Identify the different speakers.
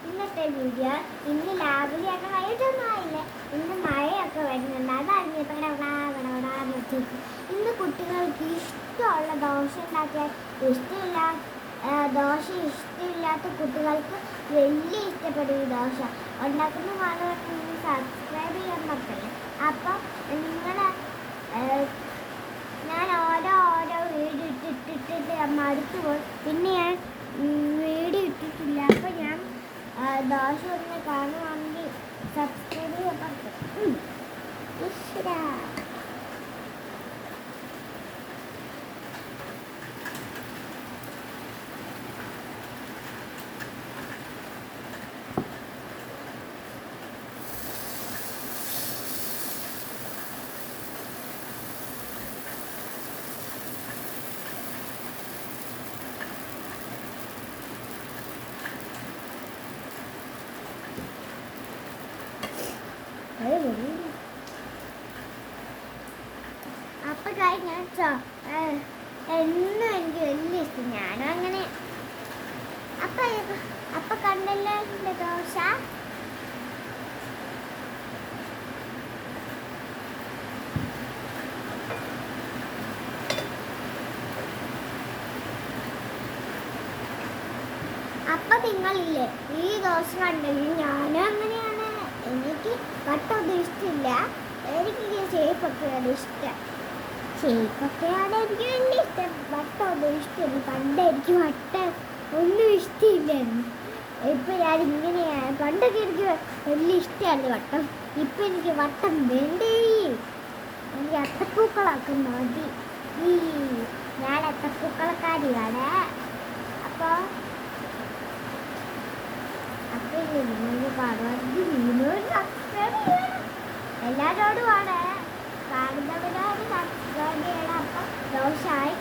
Speaker 1: ഇന്നത്തെ വീഡിയോ ഇന്ന് രാവിലെയൊക്കെ വൈകിട്ടൊന്നും ആയില്ല. ഇന്ന് മഴയൊക്കെ വരുന്നുണ്ട്. അതറിഞ്ഞപ്പോൾ ഇന്ന് കുട്ടികൾക്ക് ഇഷ്ടമുള്ള ദോശ ഉണ്ടാക്കിയാൽ ഇഷ്ടമില്ലാത്ത കുട്ടികൾക്ക് വലിയ ഇഷ്ടപ്പെടും ഈ ദോശ ഉണ്ടാക്കുന്ന ആളുകൾക്ക് സബ്സ്ക്രൈബ് ചെയ്യാൻ പറ്റില്ല. അപ്പം നിങ്ങൾ ഞാൻ ഓരോ വീഡിയോ ഇട്ടിട്ട് മടുത്തു പോയി. പിന്നെ ഞാൻ വീഡിയോ ഇട്ടിട്ടില്ല. അപ്പം ഞാൻ ദോശ ഒന്ന് കാണുവാണെങ്കിൽ സബ്സ്ക്രൈബ് ചെയ്യാൻ പറ്റും. അപ്പൊ ഞാൻ എന്നും എനിക്ക് വലിയ ഇഷ്ടം. ഞാനും അങ്ങനെ അപ്പൊ കണ്ടല്ലോ എന്റെ ദോശ. അപ്പൊ നിങ്ങളില്ലേ ഈ ദോശ കണ്ടെങ്കിൽ ഞാനും അങ്ങനെയാണ്. എനിക്ക് വട്ടമൊന്നും ഇഷ്ടമില്ല. എനിക്ക് ഷേപ്പൊക്കെയാണ് ഇഷ്ടം. ഷേപ്പൊക്കെയാണ് എനിക്ക് വലിയ ഇഷ്ടം. വട്ടമൊന്നും ഇഷ്ടമില്ല. പണ്ട് എനിക്ക് വട്ടം ഒന്നും ഇഷ്ടമില്ലായിരുന്നു. ഇപ്പം ഞാൻ ഇങ്ങനെയാണ്. പണ്ടൊക്കെ എനിക്ക് വലിയ ഇഷ്ടമായിരുന്നു വട്ടം. ഇപ്പം എനിക്ക് വട്ടം വേണ്ടേ. എനിക്ക് അത്തപ്പൂക്കളൊക്കെ മതി. ഞാൻ അത്തപ്പൂക്കളക്കാരിയാണ്. അപ്പോൾ എല്ലാവരോടുമാണ് കാണുന്നവരോട് സബ്സ്ക്രൈബ് ചെയ്യണം. അപ്പം ദോശ ആയി